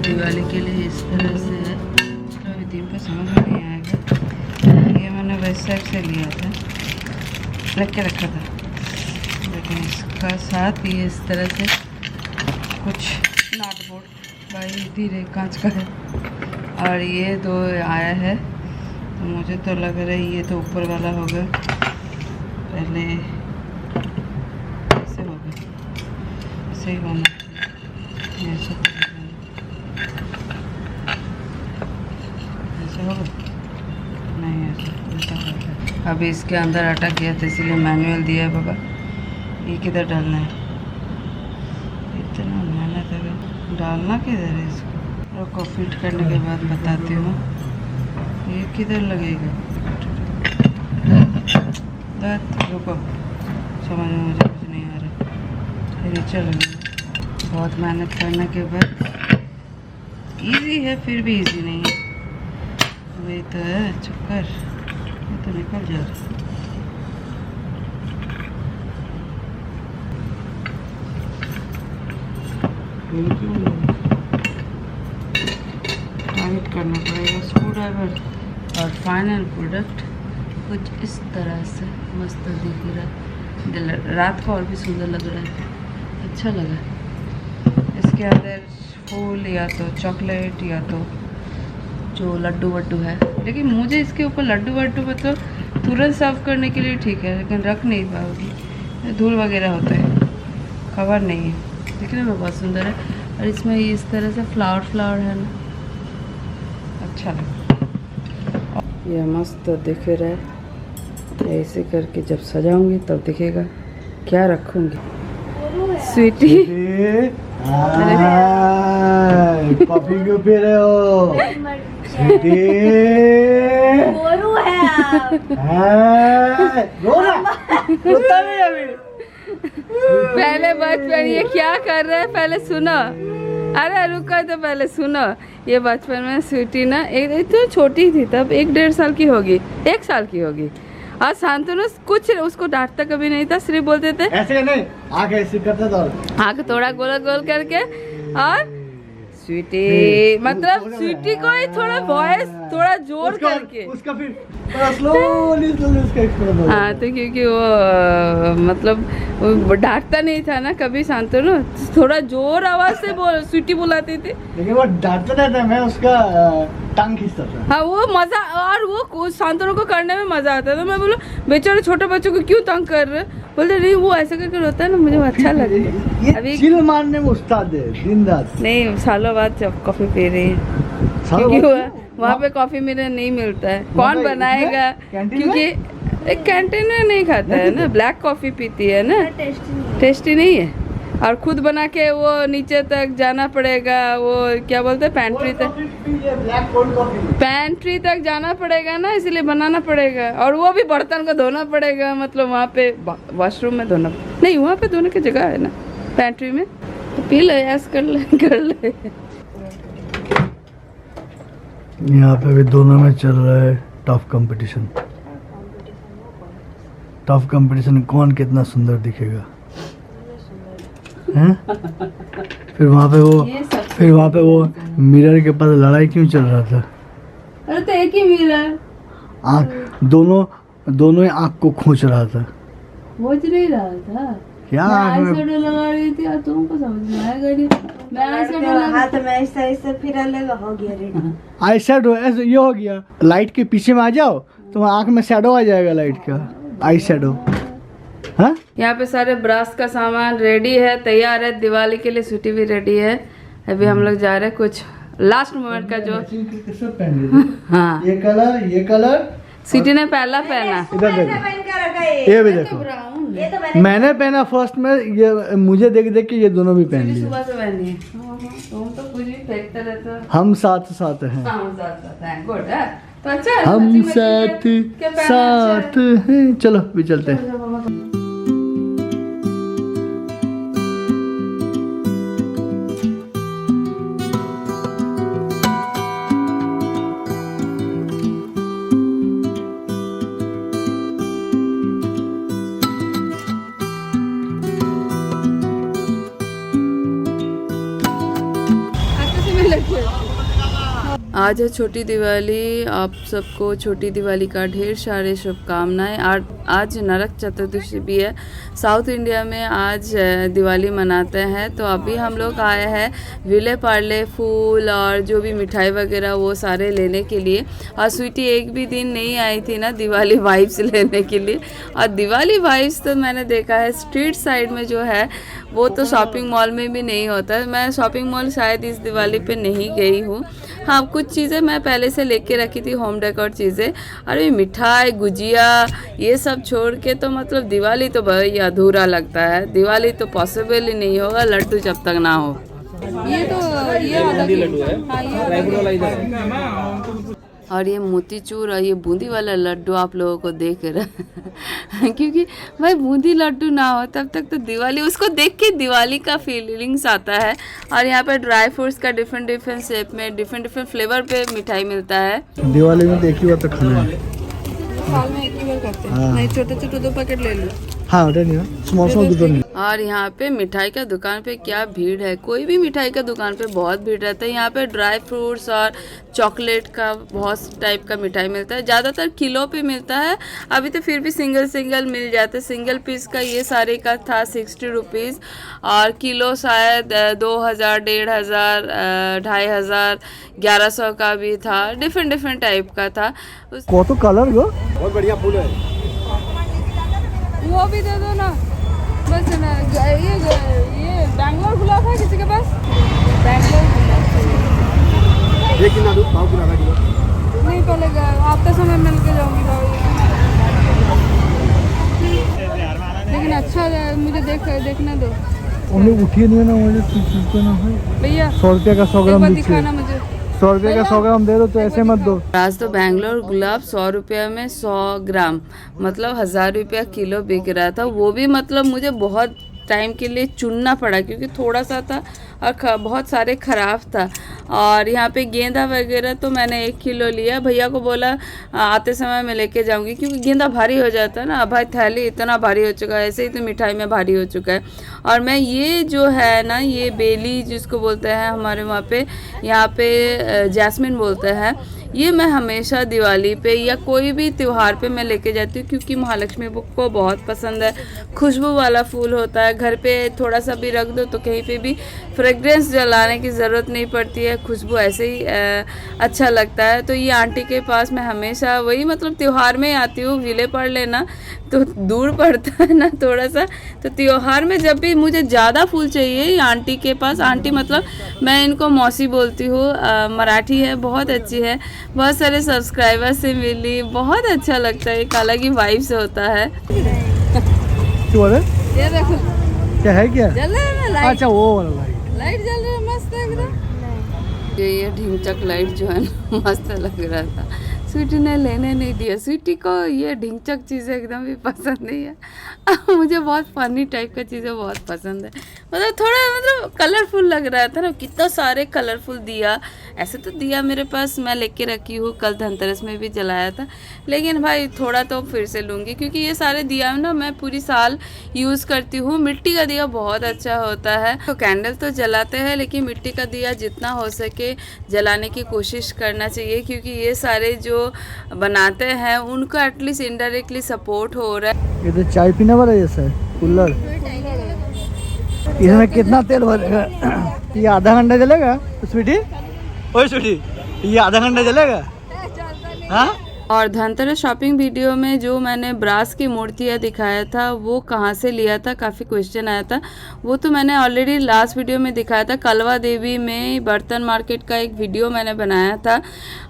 दिवाली के लिए इस तरह से है। अभी दिन को समझ में नहीं आएगा। ये मैंने वेस्ट साइड से लिया था, रख के रखा था, लेकिन इसका साथ ये इस तरह से कुछ नॉट बोर्ड भाई धीरे कांच का है, और ये दो आया है। तो मुझे तो लग रहा है ये तो ऊपर वाला होगा, पहले ऐसे होगा, ऐसे ही बना ऐसे होगा नहीं, ऐसा उल्टा होगा। अभी इसके अंदर अटक गया था इसीलिए मैनुअल दिया है बाबा। ये किधर डालना है, इतना मेहनत है, डालना किधर है इसको। रुको फिट करने के बाद बताती हूँ ये किधर लगेगा। रुको, समझ में मुझे कुछ नहीं आ रहा। फिर नीचे लगेगा, बहुत मेहनत करने के बाद। इजी है फिर भी इजी नहीं है, वही तो है चक्कर, ये तो निकल जा रहा है। टाइट करना पड़ेगा स्क्रू ड्राइवर। और फाइनल प्रोडक्ट कुछ इस तरह से मस्त दिख रहा है, रात को और भी सुंदर लग रहा है, अच्छा लगा। इसके अंदर फूल या तो चॉकलेट या तो जो लड्डू वड्डू है, लेकिन मुझे इसके ऊपर लड्डू वड्डू मतलब तुरंत सर्व करने के लिए ठीक है, लेकिन रख नहीं पाओगी, धूल वगैरह होता है, खबर नहीं है। दिखने में बहुत सुंदर है, और इसमें इस तरह से फ्लावर है ना, अच्छा लगा। ये मस्त दिख रहा है, ऐसे करके जब सजाऊंगी तब दिखेगा। क्या रखूंगी, स्वीटी कॉफी क्यों पी रहे हो स्वीटी? बोरू है आप। रोता नहीं अभी। पहले बचपन ये क्या कर रहे हैं पहले सुनो, अरे रुको तो पहले सुनो। ये बचपन में स्वीटी ना एक तो छोटी थी, तब 1-1.5 साल की होगी, 1 साल की होगी, और शांतनु कुछ उसको डांटता कभी नहीं था, सिर्फ बोलते थे ऐसे नहीं, आंख ऐसे करता था, आँख थोड़ा गोल गोल करके, और स्वीटी मतलब स्वीटी को ही थोड़ा वॉइस थोड़ा जोर करके उसका फिर स्लोली उसका एक्सप्रेशन हो हाँ, तो क्योंकि वो मतलब वो डांटता नहीं था ना कभी शांतनु, थोड़ा जोर आवाज से बोल स्वीटी बुलाती थी, लेकिन वो डांटता नहीं था, मैं उसका टांग खींचता था। हाँ वो मजा, और वो शांतनु को करने में मजा आता था। मैं बोलूं बेचारे छोटे बच्चों को क्यों तंग कर रहे, बोलते नहीं वो ऐसे करके रोता है ना, मुझे अच्छा लगता है। ये अभी चिल मारने में उस्ताद है दिन रात। नहीं, सालों बाद जब कॉफी पी रही है, क्योंकि वहाँ पे कॉफी मेरे नहीं मिलता है, कौन बनाएगा, क्योंकि एक कैंटीन में नहीं खाता है ना, ब्लैक कॉफी पीती है ना, टेस्टी नहीं है, और खुद बना के वो नीचे तक जाना पड़ेगा, वो क्या बोलते हैं पैंट्री तक जाना पड़ेगा ना, इसलिए बनाना पड़ेगा, और वो भी बर्तन को धोना पड़ेगा, मतलब वहाँ पे वॉशरूम में धोना नहीं, वहाँ पे धोने की जगह है ना पैंट्री में, तो पी लो, ऐस कर ले। यहाँ पे भी दोनों में चल रहा है टफ कंपटीशन। टफ कंपटीशन कौन कितना सुंदर दिखेगा हैं? फिर वहाँ पे वो मिरर के पास लड़ाई क्यों चल रहा था? अरे तो एक ही मिरर, आँख दोनों ही आँख को खींच रहा था, बुझ नहीं रहा था क्या मैं आँख में आईशैडो लगा रही थी, और तुमको समझ में आएगा नहीं, मैं आईशैडो हाथ में ऐसे फिर लगा, हो गया रेडी। आई शेडो ऐसे ये हो गया, लाइट के पीछे में आ जाओ तो आँख में शेडो आ जाएगा लाइट का, आई शेडो। हाँ, यहाँ पे सारे ब्रश का सामान रेडी है, तैयार है, दिवाली के लिए स्वीटी भी रेडी है। अभी हम लोग जा रहे हैं कुछ लास्ट मोमेंट का जो हाँ, ये कलर स्वीटी ने पहला पहना, इधर देखो, ये भी देखो, मैंने पहना फर्स्ट में, ये मुझे देख देख के ये दोनों भी पहन लिए। सुबह से पहनी है, तुम तो कुछ भी फेंकते रहते हो। हम साथ साथ हैं, हम साथ हैं, गुड है, तो अच्छा है, हम मैचिंग साथ क्या पहना साथ हैं। चलो भी चलते हैं। आज है छोटी दिवाली। आप सबको छोटी दिवाली का ढेर सारे शुभकामनाएं। आज नरक चतुर्दशी भी है। साउथ इंडिया में आज दिवाली मनाते हैं। तो अभी हम लोग आए हैं विले पार्ले फूल और जो भी मिठाई वगैरह वो सारे लेने के लिए। और स्वीटी एक भी दिन नहीं आई थी ना दिवाली वाइब्स लेने के लिए। और दिवाली वाइब्स तो मैंने देखा है स्ट्रीट साइड में जो है वो तो शॉपिंग मॉल में भी नहीं होता है। मैं शॉपिंग मॉल शायद इस दिवाली पे नहीं गई हूँ। हाँ, कुछ चीज़ें मैं पहले से लेके रखी थी, होम डेकोर चीज़ें। अरे मिठाई गुजिया ये सब छोड़ के तो मतलब दिवाली तो भाई अधूरा लगता है। दिवाली तो पॉसिबल ही नहीं होगा लड्डू जब तक ना हो। ये तो ये लड्डू है और ये मोतीचूर और ये बूंदी वाला लड्डू आप लोगों को देख रहा क्योंकि भाई बूंदी लड्डू ना हो तब तक तो दिवाली, उसको देख के दिवाली का फीलिंग्स आता है। और यहाँ पे ड्राई फ्रूट्स का डिफरेंट शेप में डिफरेंट फ्लेवर पे मिठाई मिलता है। दिवाली में देखी हुआ तो खाना है, साल में एक ही बार करते हैं। नहीं छोटे 2 पैकेट ले लो। हाँ स्मॉल। और यहाँ पे मिठाई का दुकान पे क्या भीड़ है। कोई भी मिठाई का दुकान पे बहुत भीड़ रहता है। यहाँ पे ड्राई फ्रूट्स और चॉकलेट का बहुत टाइप का मिठाई मिलता है। ज़्यादातर किलो पे मिलता है। अभी तो फिर भी सिंगल मिल जाते हैं। सिंगल पीस का ये सारे का था 60 रुपीज़ और किलो शायद 2000, 1500, 2500, 1100 का भी था। डिफरेंट टाइप का था। तो कलर गो बहुत बढ़िया फूल है। वो भी दे दो ना बस ना। ये बैंगलोर गुलाब है किसी के पास? बैंगलोर गुलाब नहीं, पहले आते समय मिल के जाऊंगी भाई। लेकिन अच्छा मुझे देखने दो। उन्हें उठिए नहीं ना, मुझे ना है भैया। 100 रुपये का 100 ग्राम दिखाना मुझे। 100 रुपये का 100 ग्राम दे दो तो ऐसे मत दो। आज तो बैंगलोर गुलाब 100 रुपये में 100 ग्राम मतलब 1000 रुपया किलो बिक रहा था। वो भी मतलब मुझे बहुत टाइम के लिए चुनना पड़ा क्योंकि थोड़ा सा था और बहुत सारे ख़राब था। और यहाँ पे गेंदा वगैरह तो मैंने 1 किलो लिया। भैया को बोला आते समय मैं लेके जाऊँगी क्योंकि गेंदा भारी हो जाता है ना। भाई थैली इतना भारी हो चुका है, ऐसे ही तो मिठाई में भारी हो चुका है। और मैं ये जो है ना ये बेली जिसको बोलते हैं हमारे वहाँ पे, यहाँ पे जैस्मिन बोलते हैं, ये मैं हमेशा दिवाली पे या कोई भी त्यौहार पे मैं लेके जाती हूँ क्योंकि महालक्ष्मी को बहुत पसंद है। खुशबू वाला फूल होता है। घर पे थोड़ा सा भी रख दो तो कहीं पे भी फ्रेग्रेंस जलाने की ज़रूरत नहीं पड़ती है। खुशबू ऐसे ही अच्छा लगता है। तो ये आंटी के पास मैं हमेशा वही मतलब त्यौहार में आती हूँ। विले पड़ लेना तो दूर पड़ता है ना थोड़ा सा, तो त्यौहार में जब भी मुझे ज़्यादा फूल चाहिए ये आंटी के पास, आंटी मतलब मैं इनको मौसी बोलती हूँ, मराठी है, बहुत अच्छी है। बहुत सारे सब्सक्राइबर से मिली, बहुत अच्छा लगता है। एक अलग ही वाइब से होता है। ये देखो क्या है, क्या जल रहा है लाइट। अच्छा वो वाला लाइट जल रहा है मस्त एकदम। ये ढिंचक लाइट जो है ना मस्त लग रहा था। स्वीटी ने लेने नहीं दिया। स्वीटी को ये ढिंचक चीज़ें एकदम भी पसंद नहीं है। मुझे बहुत फनी टाइप का चीज़ें बहुत पसंद है। मतलब थोड़ा मतलब कलरफुल लग रहा था ना, कितना सारे कलरफुल दिया। ऐसे तो दिया मेरे पास मैं लेके रखी हूँ, कल धनतेरस में भी जलाया था। लेकिन भाई थोड़ा तो फिर से लूँगी क्योंकि ये सारे दिया ना मैं पूरी साल यूज़ करती हूँ। मिट्टी का दिया बहुत अच्छा होता है। तो कैंडल तो जलाते हैं लेकिन मिट्टी का दिया जितना हो सके जलाने की कोशिश करना चाहिए क्योंकि ये सारे जो बनाते हैं उनको एटलीस्ट इनडायरेक्टली सपोर्ट हो रहा है। ये तो चाय पीने वाला जैसा है कूलर। इसमें कितना तेल भरेगा? ये आधा घंटा चलेगा स्वीटी? ओए स्वीटी, ये आधा घंटा चलेगा? हाँ। और धनतेरस शॉपिंग वीडियो में जो मैंने ब्रास की मूर्तियाँ दिखाया था वो कहाँ से लिया था, काफ़ी क्वेश्चन आया था। वो तो मैंने ऑलरेडी लास्ट वीडियो में दिखाया था। कलवा देवी में बर्तन मार्केट का एक वीडियो मैंने बनाया था।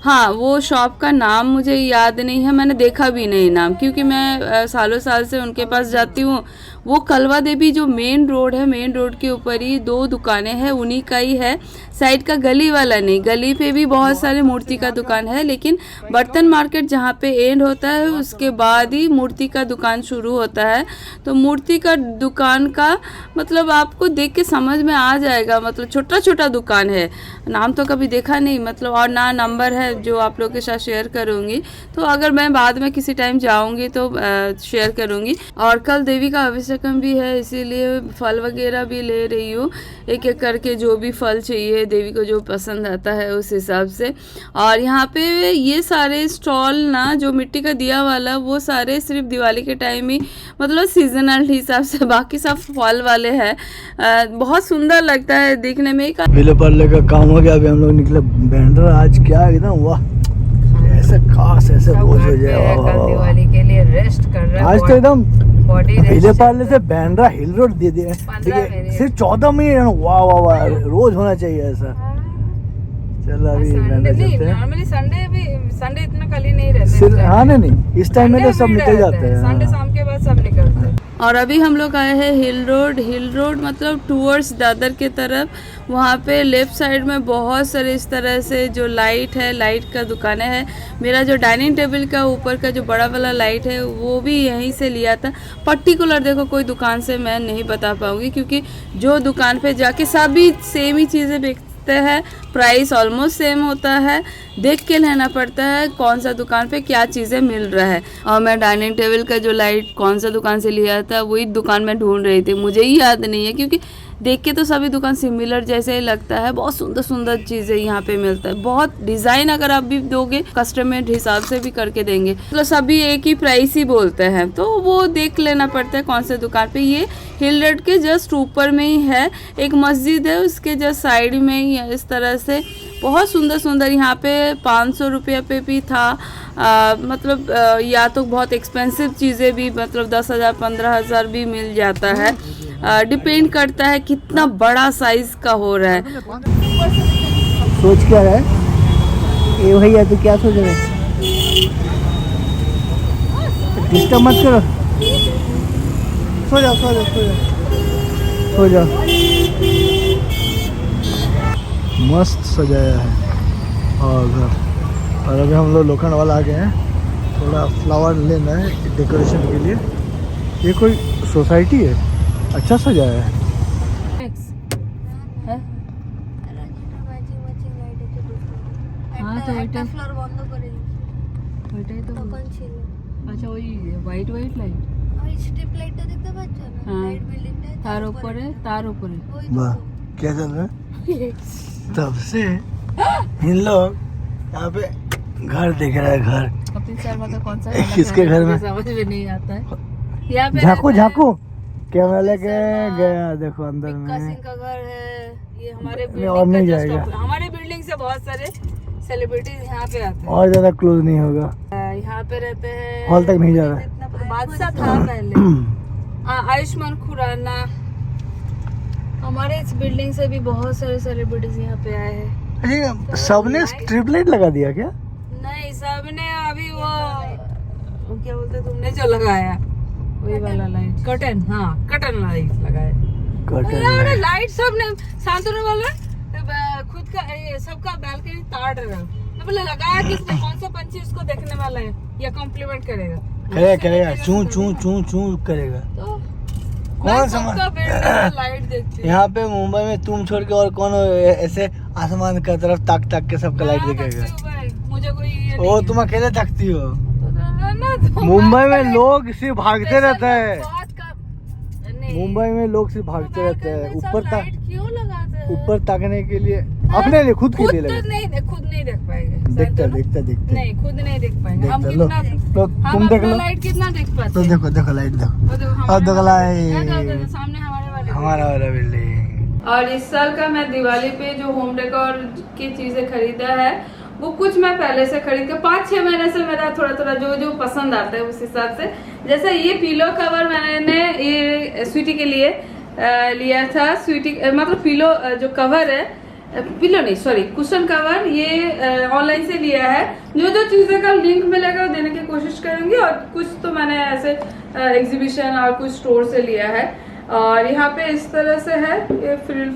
हाँ, वो शॉप का नाम मुझे याद नहीं है, मैंने देखा भी नहीं नाम क्योंकि मैं सालों साल से उनके पास जाती हूँ। वो कलवा देवी जो मेन रोड है, मेन रोड के ऊपर ही 2 दुकानें हैं, उन्हीं का ही है। साइड का गली वाला नहीं, गली पे भी बहुत सारे मूर्ति का दुकान है। लेकिन बर्तन मार्केट जहाँ पे एंड होता है उसके बाद ही मूर्ति का दुकान शुरू होता है। तो मूर्ति का दुकान का मतलब आपको देख के समझ में आ जाएगा, मतलब छोटा छोटा दुकान है, नाम तो कभी देखा नहीं मतलब, और ना नंबर है जो आप लोग के साथ शेयर करूँगी। तो अगर मैं बाद में किसी टाइम जाऊँगी तो शेयर करूँगी। और कल देवी का अभिषेकम भी है, इसीलिए फल वगैरह भी ले रही हूँ, एक एक करके जो भी फल चाहिए देवी को जो पसंद आता है उस हिसाब से। और यहाँ पे ये सारे स्टॉल ना जो मिट्टी का दिया वाला वो सारे सिर्फ दिवाली के टाइम ही मतलब सीजनल हिसाब से, बाकी सब फल वाले हैं। बहुत सुंदर लगता है देखने में। विले पार्ले का काम हो गया, अभी हम लोग निकले बैंड्रा। आज क्या एकदम वाह, ऐसे खास ऐसे रोज हो जाए। कल दिवाली के लिए रेस्ट कर रहा है आज तो एकदम बॉडी विले पार्ले से बैंड्रा हिल रोड दे दिए, सिर्फ 14 मिनट। वाह वाह वाह, रोज होना चाहिए ऐसा। चलो अभी बैंड्रा चलते हैं। नॉर्मली संडे इतना खाली नहीं रहता सिर्फ हाँ नहीं इस टाइम में तो सब निकल जाते हैं, संडे शाम के बाद सब निकलते हैं। और अभी हम लोग आए हैं हिल रोड मतलब टूवर्ड्स दादर के तरफ। वहाँ पे लेफ्ट साइड में बहुत सारे इस तरह से जो लाइट है, लाइट का दुकानें हैं। मेरा जो डाइनिंग टेबल का ऊपर का जो बड़ा वाला लाइट है वो भी यहीं से लिया था। पर्टिकुलर देखो कोई दुकान से मैं नहीं बता पाऊँगी क्योंकि जो दुकान पे जाके सभी सेम ही चीज़ें बेचते हैं, प्राइस ऑलमोस्ट सेम होता है, देख के लेना पड़ता है कौन सा दुकान पे क्या चीज़ें मिल रहा है। और मैं डाइनिंग टेबल का जो लाइट कौन सा दुकान से लिया था वही दुकान में ढूंढ रही थी, मुझे ही याद नहीं है क्योंकि देख के तो सभी दुकान सिमिलर जैसे ही लगता है। बहुत सुंदर सुंदर चीज़ें यहाँ पे मिलता है, बहुत डिज़ाइन अगर आप भी दोगे कस्टमर हिसाब से भी करके देंगे, मतलब सभी एक ही प्राइस ही बोलते हैं, तो वो देख लेना पड़ता है कौन से दुकान पे। ये हिल रोड के जस्ट ऊपर में ही है, एक मस्जिद है उसके जस्ट साइड में ही है। इस तरह से बहुत सुंदर सुंदर यहाँ पे 500 रुपये पे भी था। मतलब या तो बहुत एक्सपेंसिव चीज़ें भी मतलब 10,000 15,000 भी मिल जाता है, डिपेंड करता है कितना बड़ा साइज का हो रहा है। सोच क्या रहा है ये भैया, तो क्या सोच रहे हैं? डिस्टर्ब मत करो, सो जाओ सो जाओ सो जाओ सो जाओ। मस्त सजाया है और घर। और अभी हम लोग लोखंड वाला आ गए हैं, थोड़ा फ्लावर लेना है डेकोरेशन के लिए। ये कोई सोसाइटी है, अच्छा सजाया है। ফ্লোর বন্ধ করে ওইটাই তো তখন ছিল। আচ্ছা ওই হোয়াইট লাইট, ওই স্ট্রিপ লাইটটা দেখতে পাচ্ছ না, হ্যাঁ। লাইট বিল্ডিংটা তার উপরে ওই वाह क्या चल रहा है? तब से इन लोग यहाँ पे घर देख रहा है। घर कपिल शर्मा का कौन सा किसके घर में? समझ में नहीं आता है। यहाँ पे झांको झांको कैमरा लेके गया, देखो अंदर मिक्का में। सिंह का घर है ये, हमारे नहीं, और बिल्डिंग नहीं का जाएगा। जस्ट हमारे बिल्डिंग से बहुत सारे सेलिब्रिटीज यहाँ पे आते हैं। और ज्यादा क्लोज नहीं होगा, यहाँ पे रहते हैं। हॉल तक नहीं जा रहा है। इतना बादशाह था पहले, आयुष्मान खुराना। हमारे इस बिल्डिंग से भी बहुत सारे सेलिब्रिटीज यहाँ पे आए हैं। अच्छा, सबने स्ट्रिप लाइट लगा दिया क्या? नहीं सबने अभी वो क्या बोलते तुमने जो लगाया वही वाला लाइट, कर्टन, हाँ कर्टन लाइट लगाया। कर्टन लाइट सबने शांतनु वाला खुद का ये सबका बालकनी ताड़ रहा है। तो बोले लगाया किसने, कौन सा पंछी उसको देखने वाला है या कॉम्प्लीमेंट करेगा? करेगा चू चू चू चू करेगा। तो कौन सबका बिल्डिंग लाइट देखती है। यहाँ पे मुंबई में तुम छोड़ के और कौन ऐसे आसमान की तरफ ताक ताक के सबका लाइट दिखेगा? मुझे कोई ये ओ तुम अकेले थकती हो। तो मुंबई में लोग सिर्फ भागते रहते हैं, बहुत कम। नहीं, मुंबई में लोग सिर्फ भागते रहते हैं सब ऊपर तक, लाइट क्यों लगाते हैं? ऊपर ताकने के लिए, अपने लिए खुद के लिए लगे। खुद नहीं देख पाएंगे। देखते शांतनु? देखते देखते नहीं खुद नहीं देख पाएंगे हम। देखते लो, कितना लो, हम तुम देख अपना लो लाइट कितना देख पाते तो हैं? देखो देखो लाइट देखो, वो देखो और देखो लाइट सामने हमारे वाले हमारा वाला बिल्डिंग। और इस साल का मैं दिवाली पे जो होम डेकोर की चीजें खरीदा है वो कुछ मैं पहले से खरीद के 5-6 महीने से मेरा थोड़ा थोड़ा जो जो पसंद आता है उस हिसाब से। जैसे ये पिलो कवर मैंने ये स्वीटी के लिए लिया था। स्वीटी मतलब पिलो जो कवर है, पिलो नहीं सॉरी कुशन कवर, ये ऑनलाइन से लिया है। जो जो चीज़ें का लिंक मिलेगा वो देने की कोशिश करूंगी, और कुछ तो मैंने ऐसे एग्जीबिशन और कुछ स्टोर से लिया है। और यहाँ पे इस तरह से है ये फ्रिल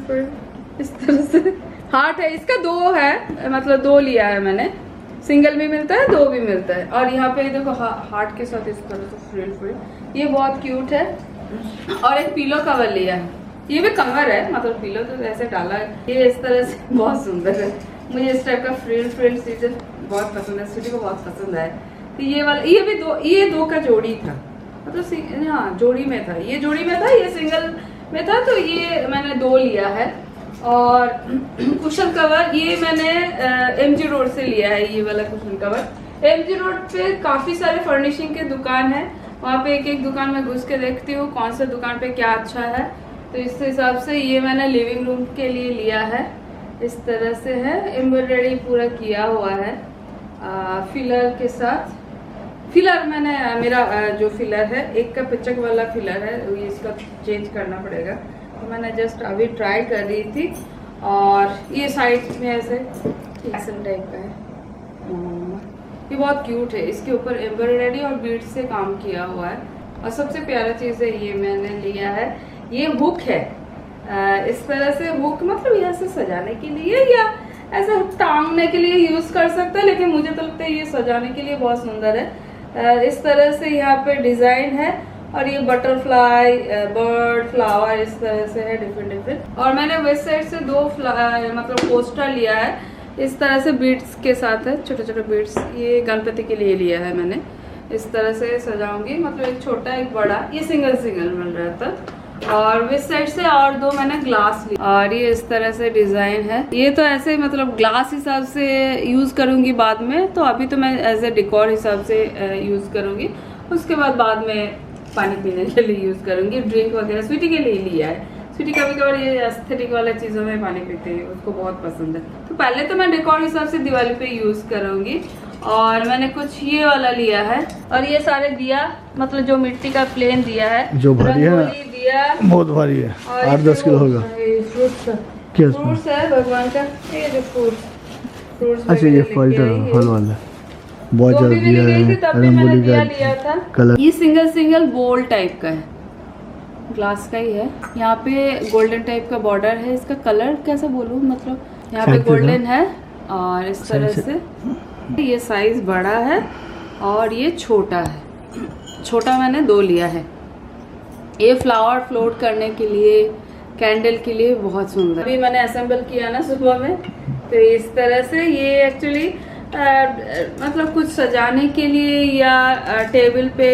इस तरह से हार्ट है, इसका 2 है मतलब 2 लिया है मैंने। सिंगल भी मिलता है, 2 भी मिलता है। और यहाँ पे देखो हार्ट के साथ इस तरह से फ्रिल फ्रिल, ये बहुत क्यूट है। और एक पिलो कवर लिया है, ये भी कवर है, मतलब पिलो तो ऐसे डाला है, ये इस तरह से बहुत सुंदर है। मुझे इस टाइप का फ्रिल फ्रिल चीजें बहुत पसंद है, सिटी को बहुत पसंद है। तो ये वाला, ये भी ये दो का जोड़ी था, मतलब हाँ जोड़ी में था, ये जोड़ी में था, ये सिंगल में था, तो ये मैंने 2 लिया है। और कुशन कवर ये मैंने MG रोड से लिया है, ये वाला कुशन कवर। MG रोड पे काफी सारे फर्निशिंग के दुकान है, वहाँ पे एक एक दुकान में घुस के देखती हूँ कौन सा दुकान पे क्या अच्छा है, तो इस हिसाब से ये मैंने लिविंग रूम के लिए लिया है। इस तरह से है, एम्ब्रॉयडरी पूरा किया हुआ है फिलर के साथ। फिलर मैंने मेरा जो फिलर है, एक का पिचक वाला फिलर है, ये इसका चेंज करना पड़ेगा, तो मैंने जस्ट अभी ट्राई कर रही थी। और ये साइड में ऐसे फैशन टाइप का है, ये बहुत क्यूट है, इसके ऊपर एम्ब्रॉयडरी और बीड्स से काम किया हुआ है। और सबसे प्यारा चीज है, ये मैंने लिया है, ये हुक है, इस तरह से हुक, मतलब यहाँ से सजाने के लिए या ऐसे टांगने के लिए यूज कर सकते हैं, लेकिन मुझे तो लगता है ये सजाने के लिए बहुत सुंदर है। इस तरह से यहाँ पे डिजाइन है, और ये बटरफ्लाई, बर्ड, फ्लावर इस तरह से है, डिफरेंट डिफरेंट। और मैंने वेस्ट साइड से 2 मतलब पोस्टर लिया है, इस तरह से बीड्स के साथ है, छोटे छोटे बीड्स, ये गणपति के लिए लिया है मैंने। इस तरह से सजाऊंगी, मतलब एक छोटा एक बड़ा, ये सिंगल सिंगल मिल रहा था। और वेस्ट साइड से और 2 मैंने ग्लास ली, और ये इस तरह से डिजाइन है। ये तो ऐसे मतलब ग्लास हिसाब से यूज करूंगी बाद में, तो अभी तो मैं एज ए डेकोर हिसाब से यूज करूंगी, उसके बाद में पानी पीने के लिए यूज करूंगी, ड्रिंक वगैरह स्वीटी के लिए लिया है। स्वीटी कभी कभार ये एस्थेटिक वाला चीजों में पानी पीते हैं, उसको बहुत पसंद है, तो पहले तो मैं डेकोर हिसाब से दिवाली पे यूज करूंगी। और मैंने कुछ ये वाला लिया है, और ये सारे दिया, मतलब जो मिट्टी का प्लेन दिया है, जो भारी है, दिया बहुत भारी है, 8-10 किलो होगा। फ्रूट्स है भगवान का, ये जो फ्रूट्स, अच्छा ये फल वाला बहुत ज्यादा दिया है, रंगोली का कलर। ये सिंगल बोल टाइप का है, ग्लास का ही है, यहाँ पे गोल्डन टाइप का बॉर्डर है, इसका कलर कैसा बोलूँ, मतलब यहाँ पे गोल्डन है, और इस तरह से ये साइज बड़ा है और ये छोटा है। छोटा मैंने 2 लिया है, ये फ्लावर फ्लोट करने के लिए, कैंडल के लिए बहुत सुंदर। अभी मैंने असेंबल किया ना सुबह में, तो इस तरह से ये एक्चुअली मतलब कुछ सजाने के लिए या टेबल पे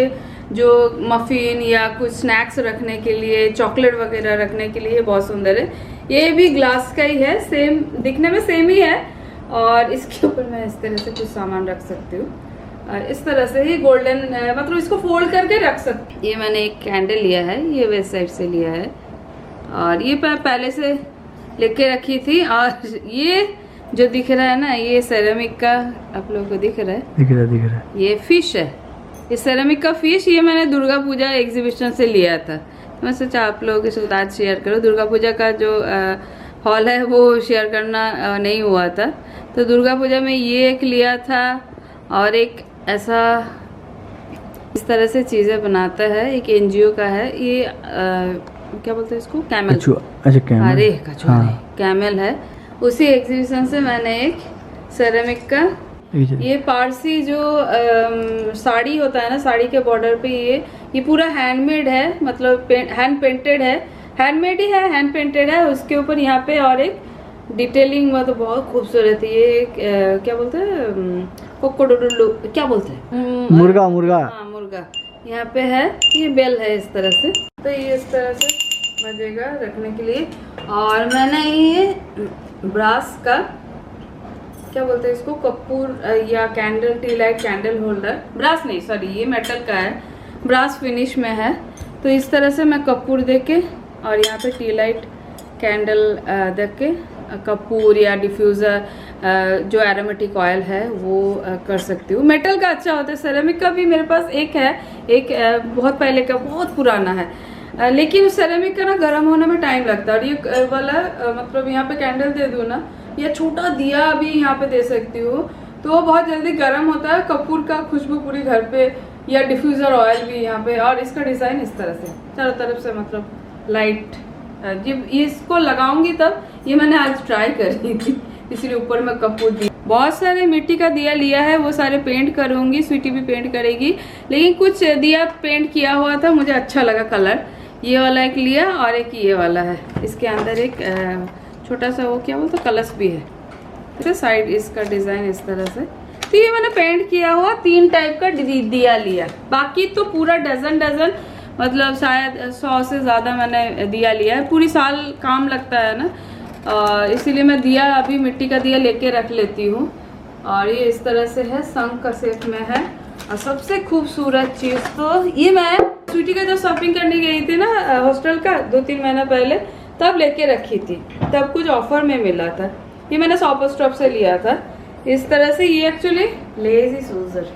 जो मफिन या कुछ स्नैक्स रखने के लिए, चॉकलेट वगैरह रखने के लिए बहुत सुंदर है। ये भी ग्लास का ही है, सेम दिखने में सेम ही है, और इसके ऊपर मैं इस तरह से कुछ सामान रख सकती हूँ, इस तरह से ही गोल्डन, मतलब इसको फोल्ड करके रख सकती। ये मैंने एक कैंडल लिया है, ये वेस्ट साइड से लिया है, और ये पहले से लेके रखी थी। और ये जो दिख रहा है ना, ये सेरेमिक का, आप लोगों को दिख रहा है, ये फिश है, ये सेरेमिक का फिश, ये मैंने दुर्गा पूजा एग्जीबिशन से लिया था, तो मैं सोचा आप लोगों के साथ आज शेयर करो। दुर्गा पूजा का जो हॉल है वो शेयर करना नहीं हुआ था, तो दुर्गा पूजा में ये एक लिया था, और एक ऐसा इस तरह से चीजें बनाता है, एक NGO का है, ये क्या बोलते हैं इसको, कैमल। अच्छा कैमल, अरे कछुआ नहीं, कैमल है। उसी एग्जीबिशन से मैंने एक सेरेमिक का, ये पारसी जो साड़ी होता है ना, साड़ी के बॉर्डर पे ये पूरा हैंडमेड है, मतलब हैंड पेंटेड है, हैंडमेड ही है, हैंड पेंटेड है। उसके ऊपर यहाँ पे और एक डिटेलिंग मतलब बहुत खूबसूरत है। ये क्या बोलते हैं, कोकोडोडो क्या बोलते हैं, मुर्गा। हाँ मुर्गा यहाँ पे है, ये बेल है इस तरह से, तो ये इस तरह से बजेगा रखने के लिए। और मैंने ये ब्रास का क्या बोलते हैं इसको, कपूर या candle, tea light candle holder, brass नहीं सॉरी ये मेटल का है, ब्रास फिनिश में है। तो इस तरह से मैं कपूर दे के और यहाँ पे टी लाइट कैंडल दे के कपूर या डिफ्यूज़र जो एरोमेटिक ऑयल है वो कर सकती हूँ। मेटल का अच्छा होता है, सेरेमिक का भी मेरे पास एक है, एक बहुत पहले का, बहुत पुराना है, लेकिन उस सेरेमिक का ना गर्म होने में टाइम लगता है। और ये वाला मतलब यहाँ पे कैंडल दे दूँ ना, या छोटा दिया भी यहाँ पे दे सकती हूँ, तो वो बहुत जल्दी गर्म होता है। कपूर का खुशबू पूरी घर पे, या डिफ्यूज़र ऑयल भी यहाँ पे। और इसका डिज़ाइन इस तरह से चारों तरफ से मतलब लाइट, जब इसको लगाऊंगी तब, ये मैंने आज ट्राई कर रही थी, इसीलिए ऊपर में कपूर दी। बहुत सारे मिट्टी का दिया लिया है, वो सारे पेंट करूंगी, स्वीटी भी पेंट करेगी। लेकिन कुछ दिया पेंट किया हुआ था, मुझे अच्छा लगा कलर। ये वाला एक लिया और एक ये वाला है। इसके अंदर एक छोटा सा वो क्या बोलते कलश भी है। तो साइड इसका डिजाइन इस तरह से। तो ये मैंने पेंट किया हुआ 3 टाइप का दिया लिया। बाकी तो पूरा डजन मतलब शायद 100 से ज्यादा मैंने दिया लिया है। पूरी साल काम लगता है ना, इसीलिए मैं दिया अभी मिट्टी का दिया लेके रख लेती हूँ। और ये इस तरह से है, शंख का शेप में है। और सबसे खूबसूरत चीज तो ये मैं स्वीटी का जब शॉपिंग करने गई थी ना हॉस्टल का 2-3 महीना पहले, तब लेके रखी थी। तब कुछ ऑफर में मिला था। ये मैंने शॉपर स्टॉप से लिया था इस तरह से। ये एक्चुअली लेजी सूजर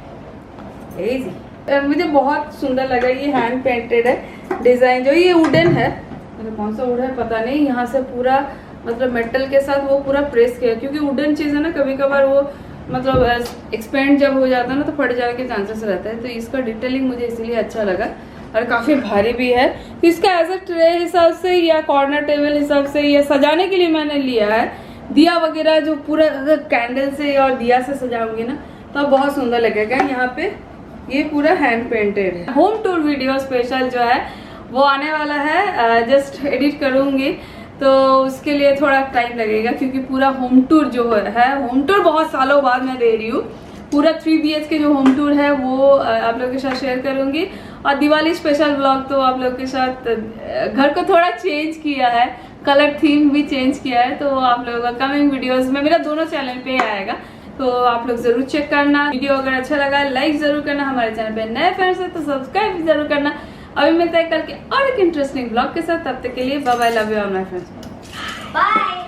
लेजी मुझे बहुत सुंदर लगा। ये हैंड पेंटेड है डिजाइन, जो ये वुडन है, मतलब कौन सा वुड है पता नहीं। यहाँ से पूरा मतलब मेटल के साथ वो पूरा प्रेस किया, क्योंकि वुडन चीज है ना, कभी कभार वो मतलब एक्सपेंड जब हो जाता है ना तो फट जाने के चांसेस रहते हैं। तो इसका डिटेलिंग मुझे इसीलिए अच्छा लगा और काफी भारी भी है। तो इसका एज अ ट्रे हिसाब से या कॉर्नर टेबल हिसाब से या सजाने के लिए मैंने लिया है। दिया वगैरह जो पूरा अगर कैंडल से और दिया से सजाऊंगी ना तो बहुत सुंदर लगेगा। यहाँ पे ये पूरा हैंड पेंटेड है। होम टूर वीडियो स्पेशल जो है वो आने वाला है, जस्ट एडिट करूंगी तो उसके लिए थोड़ा टाइम लगेगा, क्योंकि पूरा होम टूर जो है, होम टूर बहुत सालों बाद मैं दे रही हूँ। पूरा 3 BHK जो होम टूर है वो आप लोगों के साथ शेयर करूंगी। और दिवाली स्पेशल ब्लॉग तो आप लोगों के साथ, घर को थोड़ा चेंज किया है, कलर थीम भी चेंज किया है, तो आप लोगों का कमिंग वीडियोस में मेरा दोनों चैनल पे आएगा, तो आप लोग जरूर चेक करना। वीडियो अगर अच्छा लगा लाइक जरूर करना, हमारे चैनल पे नए फ्रेंड्स है तो सब्सक्राइब भी जरूर करना। अभी मिलते हैं कल के और एक इंटरेस्टिंग ब्लॉग के साथ, तब तक के लिए bye bye, love you all my friends, bye.